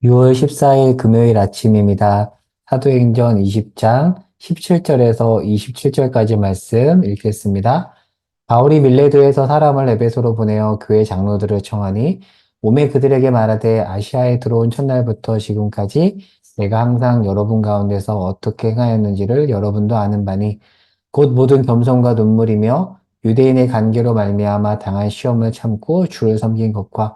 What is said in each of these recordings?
6월 14일 금요일 아침입니다. 사도행전 20장 17절에서 27절까지 말씀 읽겠습니다. 바울이 밀레도에서 사람을 에베소로 보내어 교회 장로들을 청하니 몸에 그들에게 말하되 아시아에 들어온 첫날부터 지금까지 내가 항상 여러분 가운데서 어떻게 행하였는지를 여러분도 아는 바니 곧 모든 겸손과 눈물이며 유대인의 간계로 말미암아 당한 시험을 참고 주를 섬긴 것과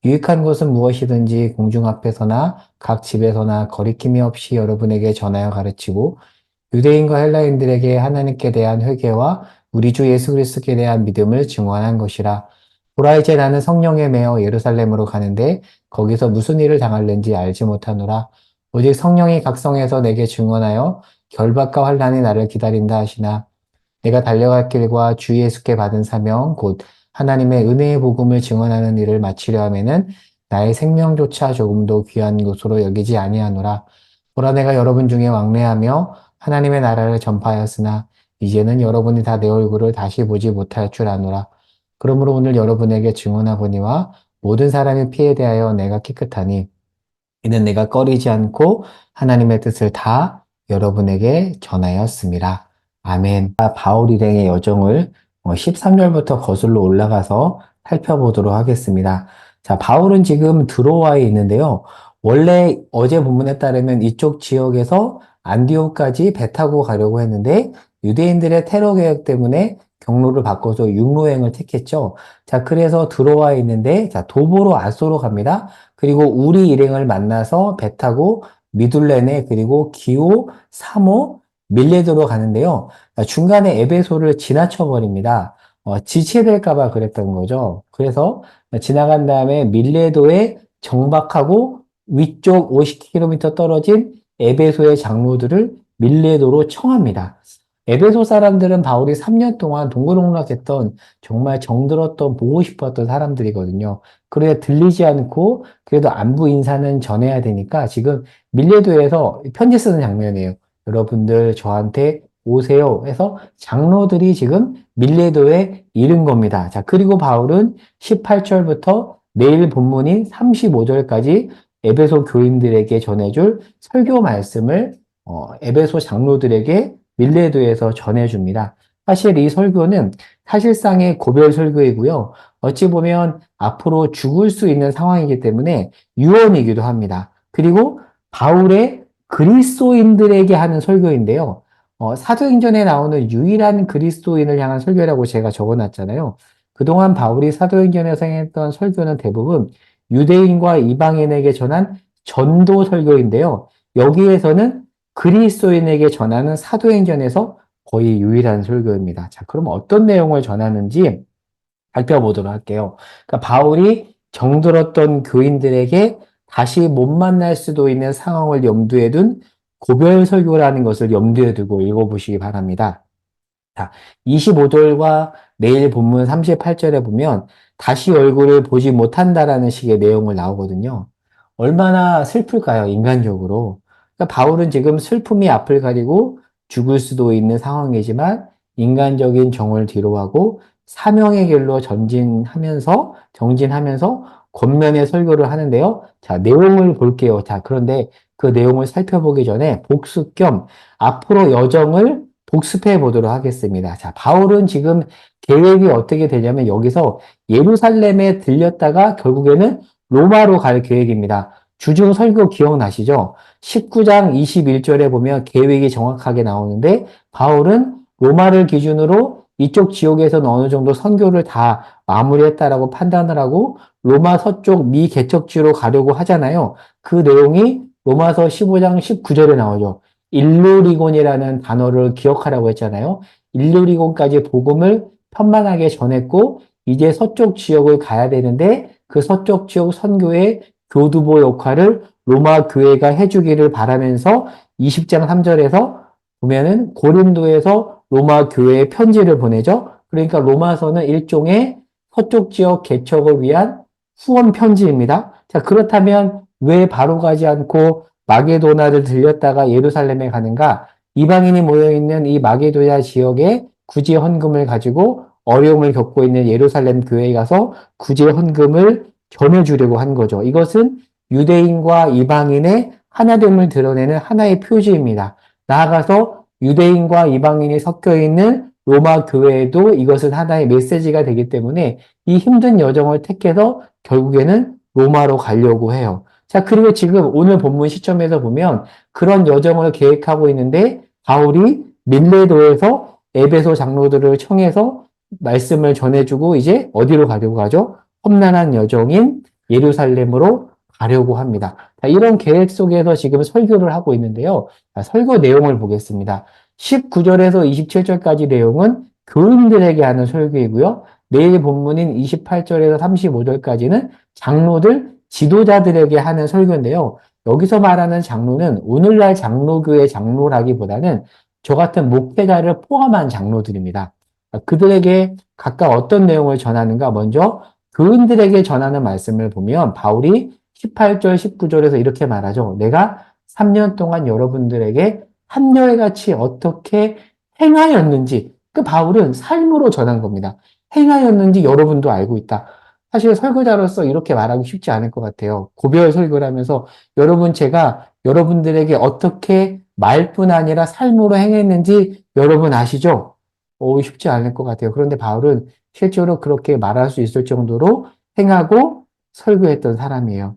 유익한 것은 무엇이든지 공중 앞에서나 각 집에서나 거리낌이 없이 여러분에게 전하여 가르치고 유대인과 헬라인들에게 하나님께 대한 회개와 우리 주 예수 그리스도께 대한 믿음을 증언한 것이라. 보라 이제 나는 성령에 매어 예루살렘으로 가는데 거기서 무슨 일을 당할는지 알지 못하노라. 오직 성령이 각성해서 내게 증언하여 결박과 환난이 나를 기다린다 하시나 내가 달려갈 길과 주 예수께 받은 사명 곧 하나님의 은혜의 복음을 증언하는 일을 마치려 하면은 나의 생명조차 조금도 귀한 것으로 여기지 아니하노라. 보라 내가 여러분 중에 왕래하며 하나님의 나라를 전파하였으나 이제는 여러분이 다 내 얼굴을 다시 보지 못할 줄 아노라. 그러므로 오늘 여러분에게 증언하거니와 모든 사람의 피에 대하여 내가 깨끗하니 이는 내가 꺼리지 않고 하나님의 뜻을 다 여러분에게 전하였습니다. 아멘. 바울 일행의 여정을 13절부터 거슬러 올라가서 살펴보도록 하겠습니다. 자, 바울은 지금 드로아에 있는데요. 원래 어제 본문에 따르면 이쪽 지역에서 안디옥까지 배 타고 가려고 했는데 유대인들의 테러 계획 때문에 경로를 바꿔서 육로행을 택했죠. 자, 그래서 드로아에 있는데 자, 도보로 아소로 갑니다. 그리고 우리 일행을 만나서 배 타고 미둘레네 그리고 기오, 사모, 밀레도로 가는데요. 중간에 에베소를 지나쳐 버립니다. 지체될까 봐 그랬던 거죠. 그래서 지나간 다음에 밀레도에 정박하고 위쪽 50km 떨어진 에베소의 장로들을 밀레도로 청합니다. 에베소 사람들은 바울이 3년 동안 동고동락했던 정말 정들었던 보고 싶었던 사람들이거든요. 그래 들리지 않고 그래도 안부 인사는 전해야 되니까 지금 밀레도에서 편지 쓰는 장면이에요. 여러분들 저한테 오세요 해서 장로들이 지금 밀레도에 이른 겁니다. 자, 그리고 바울은 18절부터 내일 본문인 35절까지 에베소 교인들에게 전해줄 설교 말씀을 에베소 장로들에게 밀레도에서 전해줍니다. 사실 이 설교는 사실상의 고별 설교이고요. 어찌 보면 앞으로 죽을 수 있는 상황이기 때문에 유언이기도 합니다. 그리고 바울의 그리스도인들에게 하는 설교인데요. 사도행전에 나오는 유일한 그리스도인을 향한 설교라고 제가 적어놨잖아요. 그동안 바울이 사도행전에서 했던 설교는 대부분 유대인과 이방인에게 전한 전도 설교인데요. 여기에서는 그리스도인에게 전하는 사도행전에서 거의 유일한 설교입니다. 자, 그럼 어떤 내용을 전하는지 살펴보도록 할게요. 그러니까 바울이 정들었던 교인들에게 다시 못 만날 수도 있는 상황을 염두에 둔 고별 설교라는 것을 염두에 두고 읽어보시기 바랍니다. 자, 25절과 내일 본문 38절에 보면 다시 얼굴을 보지 못한다라는 식의 내용을 나오거든요. 얼마나 슬플까요, 인간적으로. 그러니까 바울은 지금 슬픔이 앞을 가리고 죽을 수도 있는 상황이지만 인간적인 정을 뒤로하고 사명의 길로 정진하면서 권면의 설교를 하는데요. 자, 내용을 볼게요. 자, 그런데 그 내용을 살펴보기 전에 복습 겸 앞으로 여정을 복습해 보도록 하겠습니다. 자, 바울은 지금 계획이 어떻게 되냐면 여기서 예루살렘에 들렸다가 결국에는 로마로 갈 계획입니다. 주중 설교 기억나시죠? 19장 21절에 보면 계획이 정확하게 나오는데 바울은 로마를 기준으로 이쪽 지역에서는 어느 정도 선교를 다 마무리했다라고 판단을 하고 로마 서쪽 미 개척지로 가려고 하잖아요. 그 내용이 로마서 15장 19절에 나오죠. 일루리곤이라는 단어를 기억하라고 했잖아요. 일루리곤까지 복음을 편만하게 전했고 이제 서쪽 지역을 가야 되는데 그 서쪽 지역 선교의 교두보 역할을 로마 교회가 해주기를 바라면서 20장 3절에서 보면은 고린도에서 로마 교회에 편지를 보내죠. 그러니까 로마서는 일종의 서쪽 지역 개척을 위한 후원 편지입니다. 자, 그렇다면 왜 바로 가지 않고 마게도나를 들렸다가 예루살렘에 가는가? 이방인이 모여있는 이 마게도냐 지역에 굳이 헌금을 가지고 어려움을 겪고 있는 예루살렘 교회에 가서 굳이 헌금을 전해주려고 한 거죠. 이것은 유대인과 이방인의 하나됨을 드러내는 하나의 표지입니다. 나아가서 유대인과 이방인이 섞여 있는 로마 교회에도 이것은 하나의 메시지가 되기 때문에 이 힘든 여정을 택해서 결국에는 로마로 가려고 해요. 자, 그리고 지금 오늘 본문 시점에서 보면 그런 여정을 계획하고 있는데 바울이 밀레도에서 에베소 장로들을 청해서 말씀을 전해주고 이제 어디로 가려고 하죠? 험난한 여정인 예루살렘으로 가려고 합니다. 자, 이런 계획 속에서 지금 설교를 하고 있는데요. 자, 설교 내용을 보겠습니다. 19절에서 27절까지 내용은 교인들에게 하는 설교이고요. 내일 본문인 28절에서 35절까지는 장로들, 지도자들에게 하는 설교인데요. 여기서 말하는 장로는 오늘날 장로교의 장로라기보다는 저 같은 목회자를 포함한 장로들입니다. 그들에게 각각 어떤 내용을 전하는가? 먼저 교인들에게 전하는 말씀을 보면 바울이 18절, 19절에서 이렇게 말하죠. 내가 3년 동안 여러분들에게 한결같이 어떻게 행하였는지 그 바울은 삶으로 전한 겁니다. 행하였는지 여러분도 알고 있다. 사실 설교자로서 이렇게 말하기 쉽지 않을 것 같아요. 고별 설교를 하면서 여러분 제가 여러분들에게 어떻게 말뿐 아니라 삶으로 행했는지 여러분 아시죠? 쉽지 않을 것 같아요. 그런데 바울은 실제로 그렇게 말할 수 있을 정도로 행하고 설교했던 사람이에요.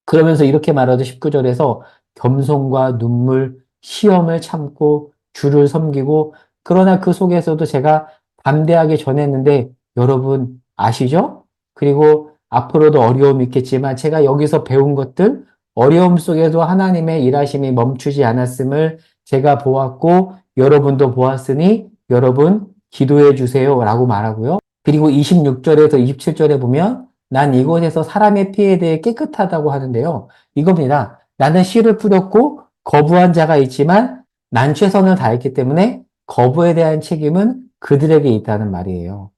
그러면서 이렇게 말하죠. 19절에서 겸손과 눈물, 시험을 참고 주를 섬기고 그러나 그 속에서도 제가 담대하게 전했는데 여러분 아시죠? 그리고 앞으로도 어려움이 있겠지만 제가 여기서 배운 것들 어려움 속에도 하나님의 일하심이 멈추지 않았음을 제가 보았고 여러분도 보았으니 여러분 기도해 주세요 라고 말하고요. 그리고 26절에서 27절에 보면 난 이곳에서 사람의 피에 대해 깨끗하다고 하는데요. 이겁니다. 나는 씨를 뿌렸고 거부한 자가 있지만 난 최선을 다했기 때문에 거부에 대한 책임은 그들에게 있다는 말이에요.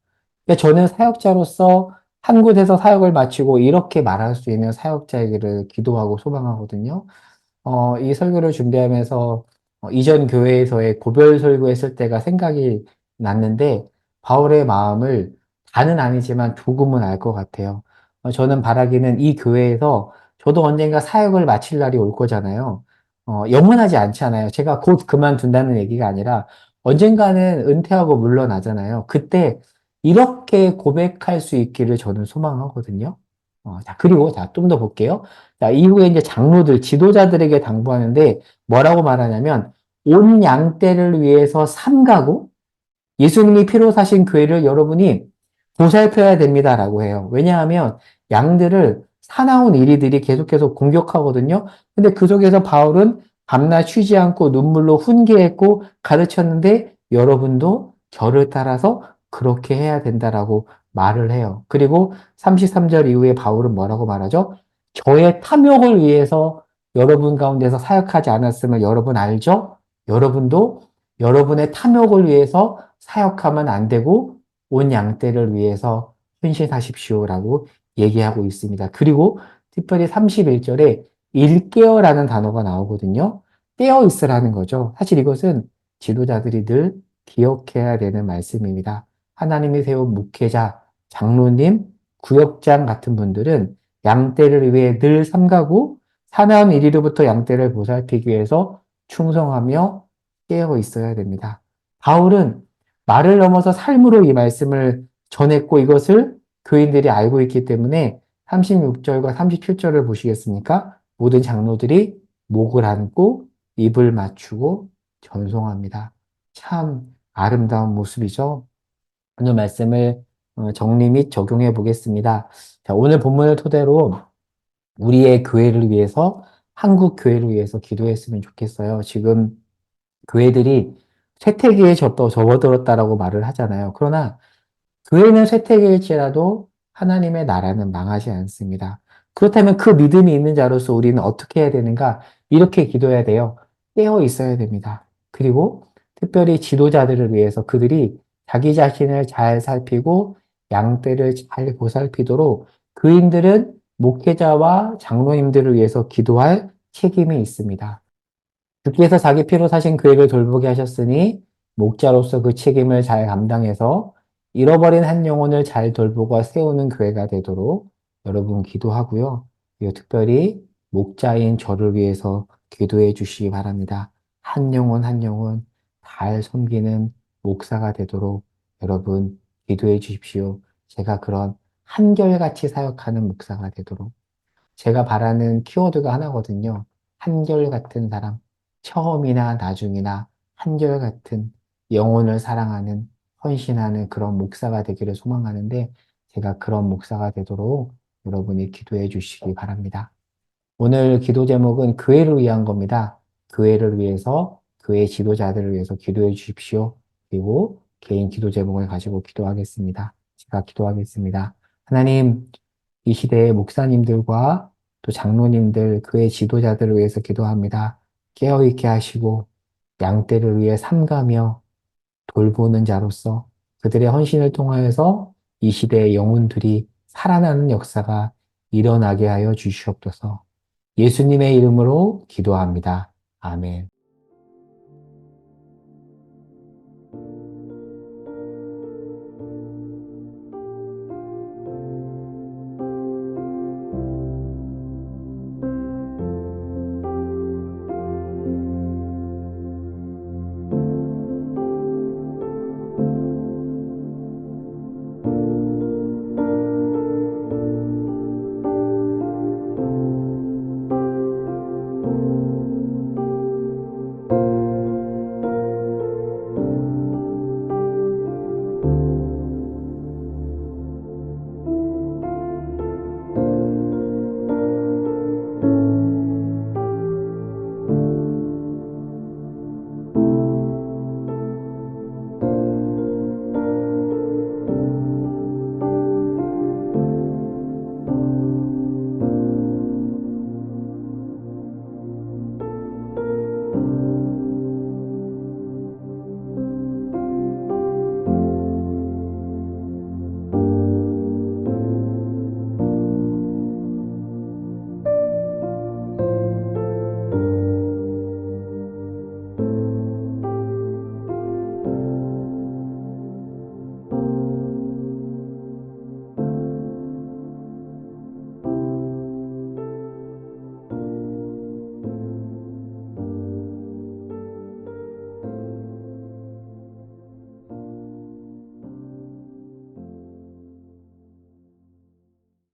그러니까 저는 사역자로서 한 곳에서 사역을 마치고 이렇게 말할 수 있는 사역자이기를 기도하고 소망하거든요. 이 설교를 준비하면서 이전 교회에서의 고별 설교했을 때가 생각이 났는데 바울의 마음을 다는 아니지만 조금은 알 것 같아요. 저는 바라기는 이 교회에서 저도 언젠가 사역을 마칠 날이 올 거잖아요. 영원하지 않잖아요. 제가 곧 그만둔다는 얘기가 아니라 언젠가는 은퇴하고 물러나잖아요. 그때 이렇게 고백할 수 있기를 저는 소망하거든요. 자, 그리고 자, 좀 더 볼게요. 자, 이후에 이제 장로들, 지도자들에게 당부하는데 뭐라고 말하냐면 온 양떼를 위해서 삼가고 예수님이 피로 사신 교회를 여러분이 보살펴야 됩니다라고 해요. 왜냐하면 양들을 사나운 이리들이 계속해서 공격하거든요. 근데 그 속에서 바울은 밤낮 쉬지 않고 눈물로 훈계했고 가르쳤는데 여러분도 저를 따라서 그렇게 해야 된다라고 말을 해요. 그리고 33절 이후에 바울은 뭐라고 말하죠? 저의 탐욕을 위해서 여러분 가운데서 사역하지 않았음을 여러분 알죠? 여러분도 여러분의 탐욕을 위해서 사역하면 안 되고 온 양떼를 위해서 헌신하십시오라고 얘기하고 있습니다. 그리고 특별히 31절에 일깨어라는 단어가 나오거든요. 깨어 있으라는 거죠. 사실 이것은 지도자들이 늘 기억해야 되는 말씀입니다. 하나님이 세운 목회자, 장로님, 구역장 같은 분들은 양떼를 위해 늘 삼가고 사나운 이리로부터 양떼를 보살피기 위해서 충성하며 깨어 있어야 됩니다. 바울은 말을 넘어서 삶으로 이 말씀을 전했고 이것을 교인들이 알고 있기 때문에 36절과 37절을 보시겠습니까? 모든 장로들이 목을 안고 입을 맞추고 전송합니다. 참 아름다운 모습이죠. 오늘 말씀을 정리 및 적용해 보겠습니다. 자, 오늘 본문을 토대로 우리의 교회를 위해서 한국 교회를 위해서 기도했으면 좋겠어요. 지금 교회들이 쇠퇴기에 접어들었다라고 말을 하잖아요. 그러나 교회는 쇠퇴기일지라도 하나님의 나라는 망하지 않습니다. 그렇다면 그 믿음이 있는 자로서 우리는 어떻게 해야 되는가? 이렇게 기도해야 돼요. 깨어 있어야 됩니다. 그리고 특별히 지도자들을 위해서 그들이 자기 자신을 잘 살피고 양떼를 잘 보살피도록 교인들은 목회자와 장로님들을 위해서 기도할 책임이 있습니다. 주께서 자기 피로 사신 교회를 돌보게 하셨으니 목자로서 그 책임을 잘 감당해서 잃어버린 한 영혼을 잘 돌보고 세우는 교회가 되도록 여러분 기도하고요. 그리고 특별히 목자인 저를 위해서 기도해 주시기 바랍니다. 한 영혼 한 영혼 잘 섬기는 목사가 되도록 여러분 기도해 주십시오. 제가 그런 한결같이 사역하는 목사가 되도록. 제가 바라는 키워드가 하나거든요. 한결같은 사람. 처음이나 나중이나 한결같은 영혼을 사랑하는, 헌신하는 그런 목사가 되기를 소망하는데, 제가 그런 목사가 되도록 여러분이 기도해 주시기 바랍니다. 오늘 기도 제목은 교회를 위한 겁니다. 교회를 위해서, 교회 지도자들을 위해서 기도해 주십시오. 그리고 개인 기도 제목을 가지고 기도하겠습니다. 제가 기도하겠습니다. 하나님, 이 시대의 목사님들과 또 장로님들, 교회 지도자들을 위해서 기도합니다. 깨어있게 하시고 양떼를 위해 삼가며 돌보는 자로서 그들의 헌신을 통하여서 이 시대의 영혼들이 살아나는 역사가 일어나게 하여 주시옵소서. 예수님의 이름으로 기도합니다. 아멘.